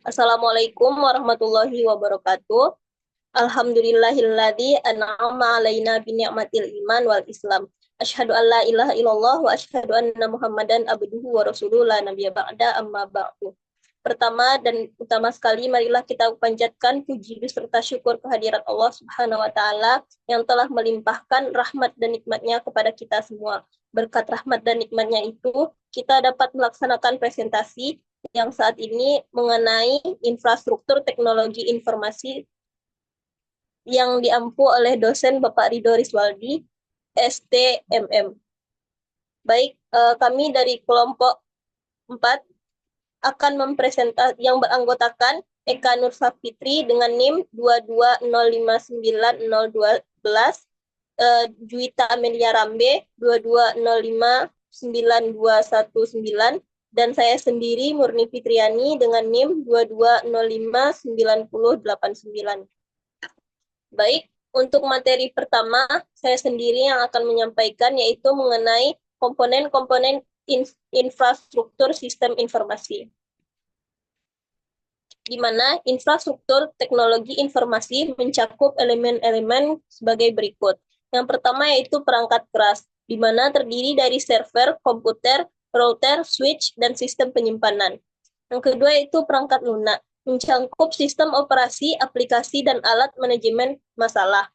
Assalamualaikum warahmatullahi wabarakatuh. Alhamdulillahilladzi an'ama alaina bi ni'matil iman wal islam. Asyhadu an la ilaha illallah wa asyhadu anna Muhammadan abduhu wa rasuluhu la nabiyya ba'da amma ba'du. Pertama dan utama sekali, marilah kita panjatkan puji serta syukur kehadirat Allah Subhanahu wa taala yang telah melimpahkan rahmat dan nikmatnya kepada kita semua. Berkat rahmat dan nikmatnya itu, kita dapat melaksanakan presentasi yang saat ini mengenai infrastruktur teknologi informasi yang diampu oleh dosen Bapak Ridho Riswaldi, STMM. Baik, kami dari kelompok 4 akan mempresentasi yang beranggotakan Eka Nur Safitri dengan NIM 220590211, Juwita Amelia Rambe 220592219, dan saya sendiri Murni Fitriani dengan NIM 220590089. Baik, untuk materi pertama, saya sendiri yang akan menyampaikan, yaitu mengenai komponen-komponen infrastruktur sistem informasi, di mana infrastruktur teknologi informasi mencakup elemen-elemen sebagai berikut. Yang pertama yaitu perangkat keras, di mana terdiri dari server, komputer, router, switch, dan sistem penyimpanan. Yang kedua yaitu perangkat lunak, mencakup sistem operasi, aplikasi, dan alat manajemen masalah.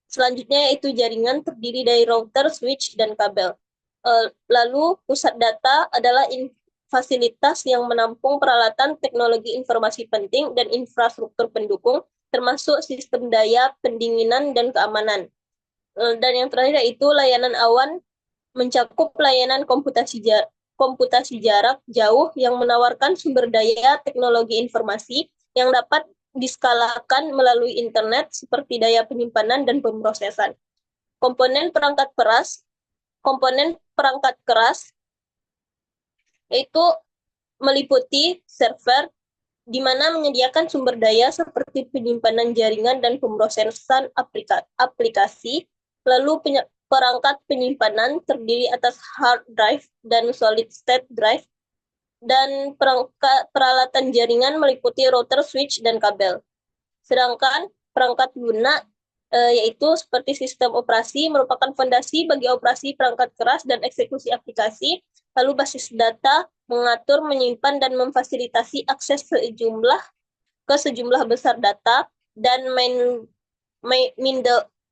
Selanjutnya yaitu jaringan, terdiri dari router, switch, dan kabel. Lalu pusat data adalah fasilitas yang menampung peralatan teknologi informasi penting dan infrastruktur pendukung, termasuk sistem daya, pendinginan, dan keamanan. Dan yang terakhir yaitu layanan awan, mencakup layanan komputasi jarak jauh yang menawarkan sumber daya teknologi informasi yang dapat diskalakan melalui internet seperti daya penyimpanan dan pemrosesan. Komponen perangkat keras yaitu meliputi server, di mana menyediakan sumber daya seperti penyimpanan jaringan dan pemrosesan aplikasi. Lalu perangkat penyimpanan terdiri atas hard drive dan solid state drive, dan peralatan jaringan meliputi router, switch, dan kabel. Sedangkan perangkat lunak yaitu seperti sistem operasi, merupakan fondasi bagi operasi perangkat keras dan eksekusi aplikasi. Lalu basis data mengatur, menyimpan, dan memfasilitasi akses ke sejumlah besar data, dan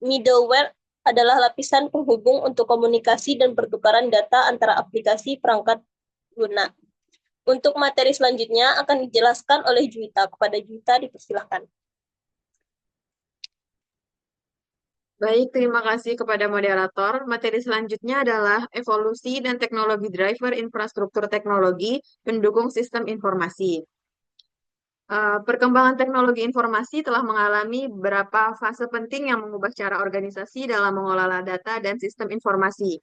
middleware adalah lapisan penghubung untuk komunikasi dan pertukaran data antara aplikasi perangkat lunak. Untuk materi selanjutnya akan dijelaskan oleh Juwita. Kepada Juwita dipersilahkan. Baik, terima kasih kepada moderator. Materi selanjutnya adalah evolusi dan teknologi driver infrastruktur teknologi pendukung sistem informasi. Perkembangan teknologi informasi telah mengalami beberapa fase penting yang mengubah cara organisasi dalam mengelola data dan sistem informasi.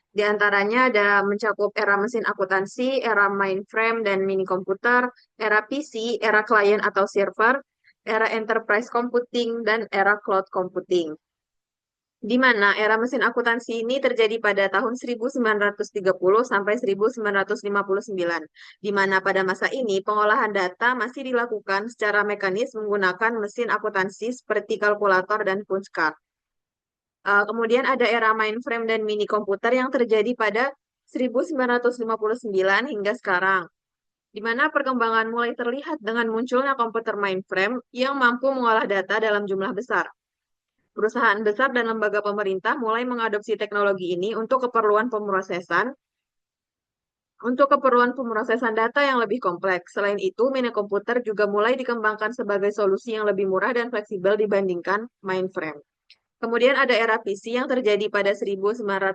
Di antaranya ada mencakup era mesin akuntansi, era mainframe dan mini komputer, era PC, era klien atau server, era enterprise computing, dan era cloud computing. Di mana era mesin akuntansi ini terjadi pada tahun 1930 sampai 1959, di mana pada masa ini pengolahan data masih dilakukan secara mekanis menggunakan mesin akuntansi seperti kalkulator dan punch card. Kemudian ada era mainframe dan mini komputer yang terjadi pada 1959 hingga sekarang, di mana perkembangan mulai terlihat dengan munculnya komputer mainframe yang mampu mengolah data dalam jumlah besar. Perusahaan besar dan lembaga pemerintah mulai mengadopsi teknologi ini untuk keperluan pemrosesan data yang lebih kompleks. Selain itu, mini komputer juga mulai dikembangkan sebagai solusi yang lebih murah dan fleksibel dibandingkan mainframe. Kemudian ada era PC yang terjadi pada 1981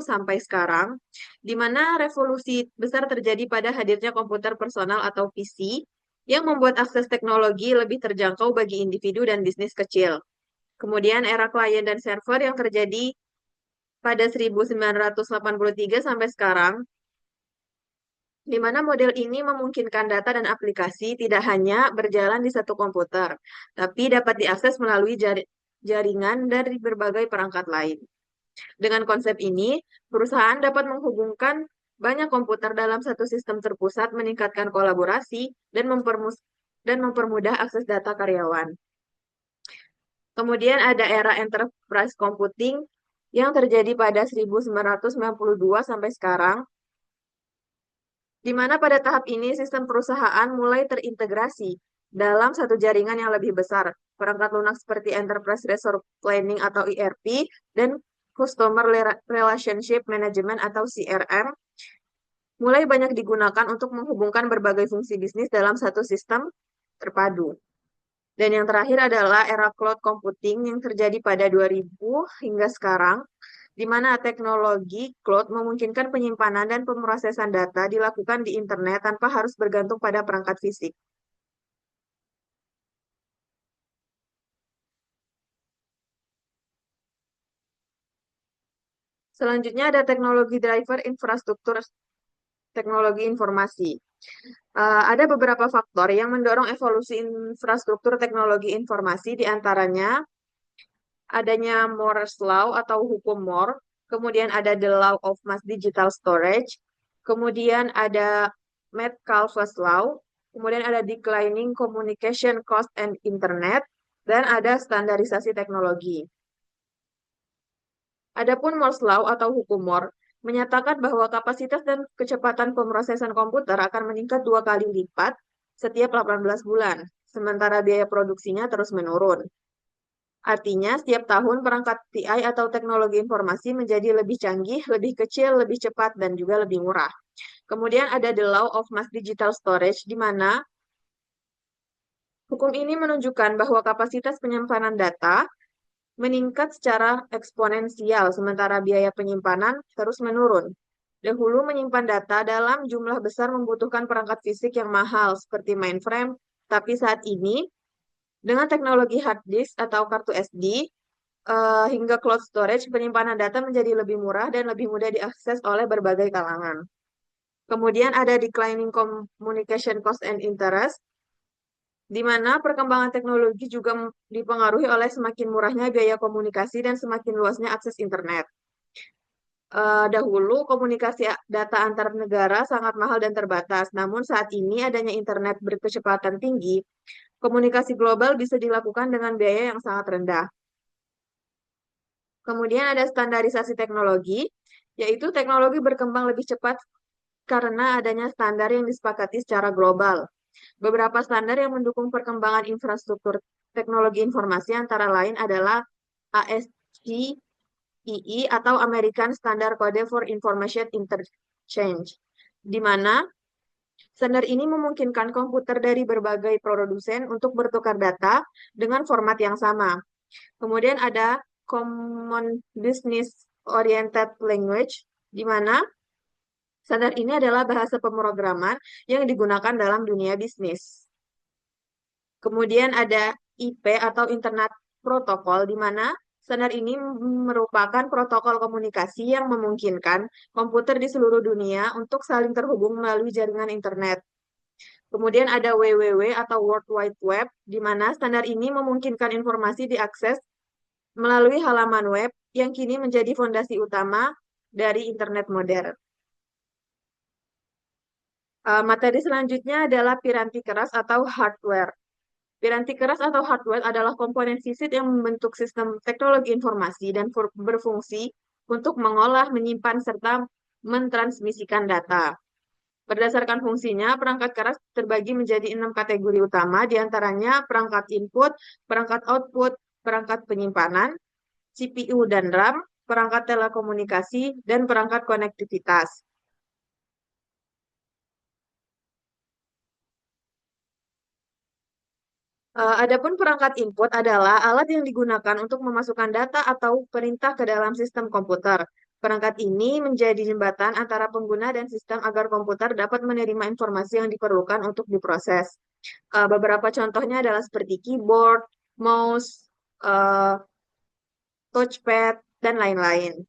sampai sekarang, di mana revolusi besar terjadi pada hadirnya komputer personal atau PC yang membuat akses teknologi lebih terjangkau bagi individu dan bisnis kecil. Kemudian era klien dan server yang terjadi pada 1983 sampai sekarang, di mana model ini memungkinkan data dan aplikasi tidak hanya berjalan di satu komputer, tapi dapat diakses melalui jaringan dari berbagai perangkat lain. Dengan konsep ini, perusahaan dapat menghubungkan Banyak komputer dalam satu sistem terpusat meningkatkan kolaborasi dan mempermudah akses data karyawan. Kemudian ada era enterprise computing yang terjadi pada 1992 sampai sekarang, di mana pada tahap ini sistem perusahaan mulai terintegrasi dalam satu jaringan yang lebih besar. Perangkat lunak seperti Enterprise Resource Planning atau ERP dan Customer Relationship Management atau CRM mulai banyak digunakan untuk menghubungkan berbagai fungsi bisnis dalam satu sistem terpadu. Dan yang terakhir adalah era cloud computing yang terjadi pada 2000 hingga sekarang, di mana teknologi cloud memungkinkan penyimpanan dan pemrosesan data dilakukan di internet tanpa harus bergantung pada perangkat fisik. Selanjutnya ada teknologi driver infrastruktur teknologi informasi. Ada beberapa faktor yang mendorong evolusi infrastruktur teknologi informasi, di antaranya adanya Moore's Law atau hukum Moore, kemudian ada the Law of Mass Digital Storage, kemudian ada Metcalfe's Law, kemudian ada Declining Communication Cost and Internet, dan ada standarisasi teknologi. Adapun Moore's Law atau hukum Moore menyatakan bahwa kapasitas dan kecepatan pemrosesan komputer akan meningkat 2 kali lipat setiap 18 bulan, sementara biaya produksinya terus menurun. Artinya, setiap tahun perangkat TI atau teknologi informasi menjadi lebih canggih, lebih kecil, lebih cepat, dan juga lebih murah. Kemudian ada the Law of Mass Digital Storage, di mana hukum ini menunjukkan bahwa kapasitas penyimpanan data meningkat secara eksponensial, sementara biaya penyimpanan terus menurun. Dahulu menyimpan data dalam jumlah besar membutuhkan perangkat fisik yang mahal, seperti mainframe, tapi saat ini, dengan teknologi hard disk atau kartu SD, hingga cloud storage, penyimpanan data menjadi lebih murah dan lebih mudah diakses oleh berbagai kalangan. Kemudian ada declining communication cost and interest, di mana perkembangan teknologi juga dipengaruhi oleh semakin murahnya biaya komunikasi dan semakin luasnya akses internet. Dahulu komunikasi data antar negara sangat mahal dan terbatas, namun saat ini adanya internet berkecepatan tinggi, komunikasi global bisa dilakukan dengan biaya yang sangat rendah. Kemudian ada standarisasi teknologi, yaitu teknologi berkembang lebih cepat karena adanya standar yang disepakati secara global. Beberapa standar yang mendukung perkembangan infrastruktur teknologi informasi antara lain adalah ASCII atau American Standard Code for Information Interchange, di mana standar ini memungkinkan komputer dari berbagai produsen untuk bertukar data dengan format yang sama. Kemudian ada Common Business Oriented Language, di mana standar ini adalah bahasa pemrograman yang digunakan dalam dunia bisnis. Kemudian ada IP atau Internet Protocol, di mana standar ini merupakan protokol komunikasi yang memungkinkan komputer di seluruh dunia untuk saling terhubung melalui jaringan internet. Kemudian ada WWW atau World Wide Web, di mana standar ini memungkinkan informasi diakses melalui halaman web yang kini menjadi fondasi utama dari internet modern. Materi selanjutnya adalah piranti keras atau hardware. Piranti keras atau hardware adalah komponen fisik yang membentuk sistem teknologi informasi dan berfungsi untuk mengolah, menyimpan, serta mentransmisikan data. Berdasarkan fungsinya, perangkat keras terbagi menjadi 6 kategori utama, diantaranya perangkat input, perangkat output, perangkat penyimpanan, CPU dan RAM, perangkat telekomunikasi, dan perangkat konektivitas. Adapun perangkat input adalah alat yang digunakan untuk memasukkan data atau perintah ke dalam sistem komputer. Perangkat ini menjadi jembatan antara pengguna dan sistem agar komputer dapat menerima informasi yang diperlukan untuk diproses. Beberapa contohnya adalah seperti keyboard, mouse, touchpad, dan lain-lain.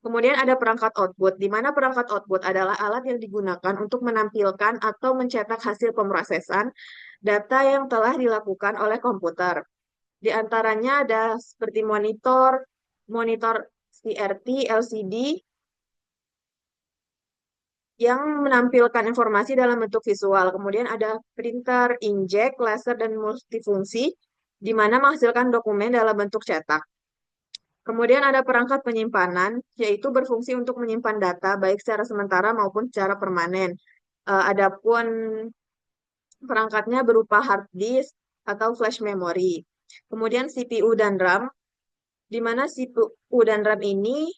Kemudian ada perangkat output, di mana perangkat output adalah alat yang digunakan untuk menampilkan atau mencetak hasil pemrosesan data yang telah dilakukan oleh komputer. Di antaranya ada seperti monitor, monitor CRT, LCD, yang menampilkan informasi dalam bentuk visual. Kemudian ada printer, inkjet, laser, dan multifungsi, di mana menghasilkan dokumen dalam bentuk cetak. Kemudian ada perangkat penyimpanan, yaitu berfungsi untuk menyimpan data baik secara sementara maupun secara permanen. Adapun perangkatnya berupa hard disk atau flash memory. Kemudian CPU dan RAM, di mana CPU dan RAM ini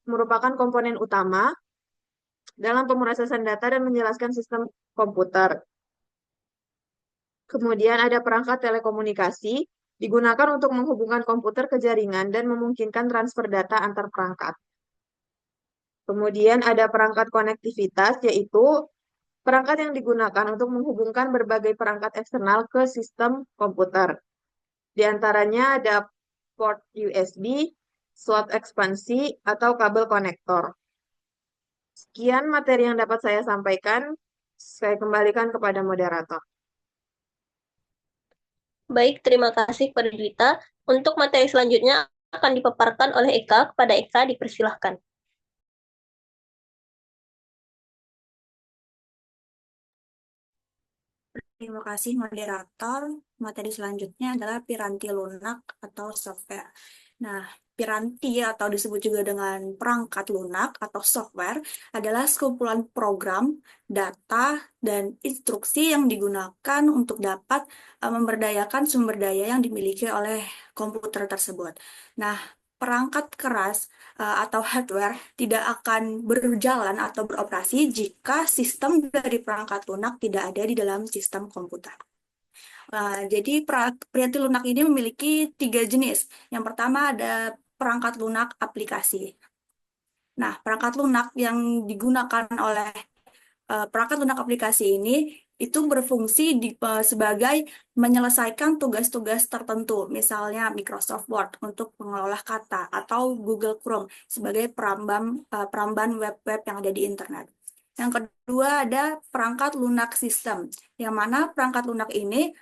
merupakan komponen utama dalam pemrosesan data dan menjelaskan sistem komputer. Kemudian ada perangkat telekomunikasi, digunakan untuk menghubungkan komputer ke jaringan dan memungkinkan transfer data antar perangkat. Kemudian ada perangkat konektivitas, yaitu perangkat yang digunakan untuk menghubungkan berbagai perangkat eksternal ke sistem komputer. Di antaranya ada port USB, slot ekspansi, atau kabel konektor. Sekian materi yang dapat saya sampaikan. Saya kembalikan kepada moderator. Baik, terima kasih kepada Dita. Untuk materi selanjutnya akan dipaparkan oleh Eka. Kepada Eka dipersilahkan. Terima kasih moderator. Materi selanjutnya adalah piranti lunak atau software. Nah, piranti atau disebut juga dengan perangkat lunak atau software adalah sekumpulan program, data, dan instruksi yang digunakan untuk dapat memberdayakan sumber daya yang dimiliki oleh komputer tersebut. Nah, perangkat keras atau hardware tidak akan berjalan atau beroperasi jika sistem dari perangkat lunak tidak ada di dalam sistem komputer. Jadi piranti lunak ini memiliki 3 jenis. Yang pertama ada perangkat lunak aplikasi. Nah, perangkat lunak yang digunakan oleh perangkat lunak aplikasi ini itu berfungsi sebagai menyelesaikan tugas-tugas tertentu, misalnya Microsoft Word untuk mengolah kata atau Google Chrome sebagai peramban web-web yang ada di internet. Yang kedua ada perangkat lunak system, yang mana perangkat lunak ini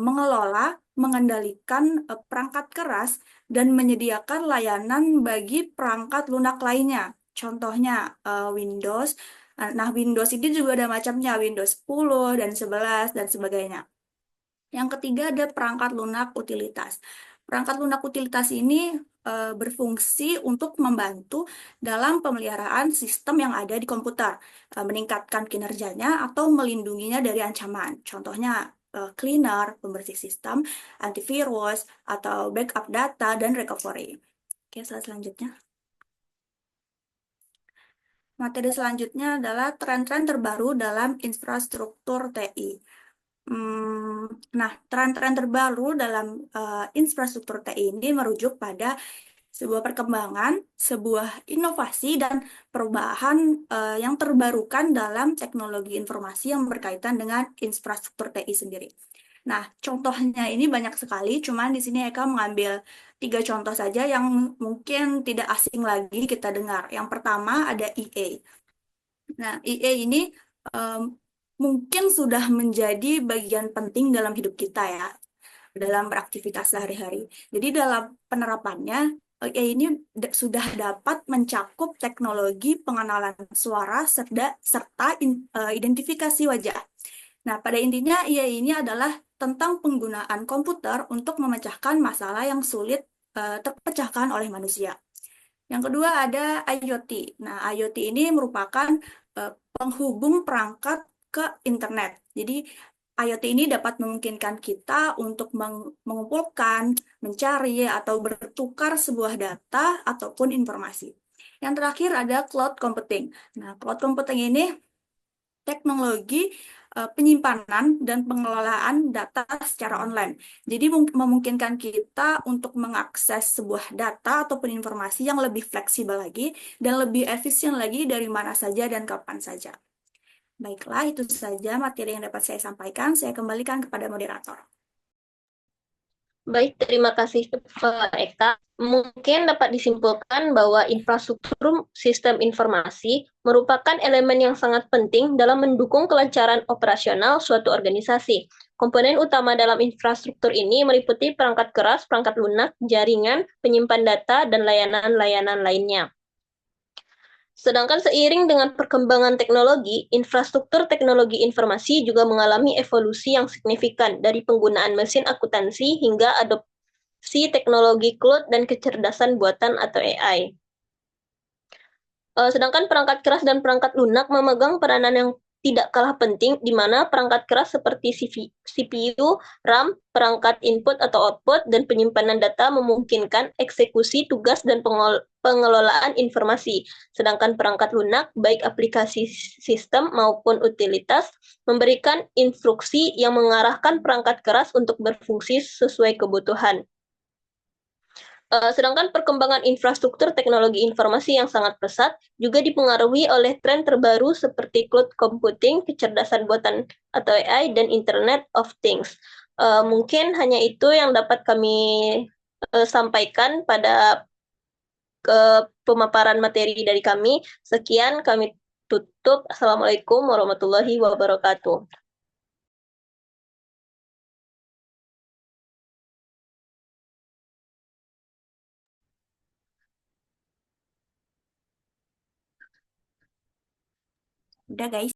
mengelola, mengendalikan perangkat keras dan menyediakan layanan bagi perangkat lunak lainnya. Contohnya Windows. Nah, Windows ini juga ada macamnya, Windows 10 dan 11 dan sebagainya. Yang ketiga ada perangkat lunak utilitas. Perangkat lunak utilitas ini berfungsi untuk membantu dalam pemeliharaan sistem yang ada di komputer, meningkatkan kinerjanya atau melindunginya dari ancaman. Contohnya cleaner, pembersih sistem, antivirus, atau backup data, dan recovery. Oke, slide selanjutnya. Materi selanjutnya adalah tren-tren terbaru dalam infrastruktur TI. Nah, tren-tren terbaru dalam infrastruktur TI ini merujuk pada sebuah perkembangan, sebuah inovasi, dan perubahan yang terbarukan dalam teknologi informasi yang berkaitan dengan infrastruktur TI sendiri. Nah, contohnya ini banyak sekali, cuman di sini Eka mengambil 3 contoh saja yang mungkin tidak asing lagi kita dengar. Yang pertama ada EA. Nah, EA ini um, mungkin sudah menjadi bagian penting dalam hidup kita ya, dalam beraktivitas sehari-hari. Jadi dalam penerapannya, EA ini sudah dapat mencakup teknologi pengenalan suara serta identifikasi wajah. Nah, pada intinya IA ini adalah tentang penggunaan komputer untuk memecahkan masalah yang sulit terpecahkan oleh manusia. Yang kedua ada IoT. Nah, IoT ini merupakan penghubung perangkat ke internet. Jadi, IoT ini dapat memungkinkan kita untuk mengumpulkan, mencari, atau bertukar sebuah data ataupun informasi. Yang terakhir ada cloud computing. Nah, cloud computing ini teknologi penyimpanan dan pengelolaan data secara online. Jadi memungkinkan kita untuk mengakses sebuah data ataupun informasi yang lebih fleksibel lagi dan lebih efisien lagi dari mana saja dan kapan saja. Baiklah, itu saja materi yang dapat saya sampaikan. Saya kembalikan kepada moderator. Baik, terima kasih Eka. Mungkin dapat disimpulkan bahwa infrastruktur sistem informasi merupakan elemen yang sangat penting dalam mendukung kelancaran operasional suatu organisasi. Komponen utama dalam infrastruktur ini meliputi perangkat keras, perangkat lunak, jaringan, penyimpan data, dan layanan-layanan lainnya. Sedangkan seiring dengan perkembangan teknologi, infrastruktur teknologi informasi juga mengalami evolusi yang signifikan dari penggunaan mesin akuntansi hingga adopsi teknologi cloud dan kecerdasan buatan atau AI. Sedangkan perangkat keras dan perangkat lunak memegang peranan yang tidak kalah penting, di mana perangkat keras seperti CPU, RAM, perangkat input atau output, dan penyimpanan data memungkinkan eksekusi tugas dan pengelolaan informasi. Sedangkan perangkat lunak, baik aplikasi sistem maupun utilitas, memberikan instruksi yang mengarahkan perangkat keras untuk berfungsi sesuai kebutuhan. Sedangkan perkembangan infrastruktur teknologi informasi yang sangat pesat juga dipengaruhi oleh tren terbaru seperti cloud computing, kecerdasan buatan atau AI, dan Internet of Things. Mungkin hanya itu yang dapat kami sampaikan pada pemaparan materi dari kami. Sekian kami tutup. Assalamualaikum warahmatullahi wabarakatuh. Udah guys.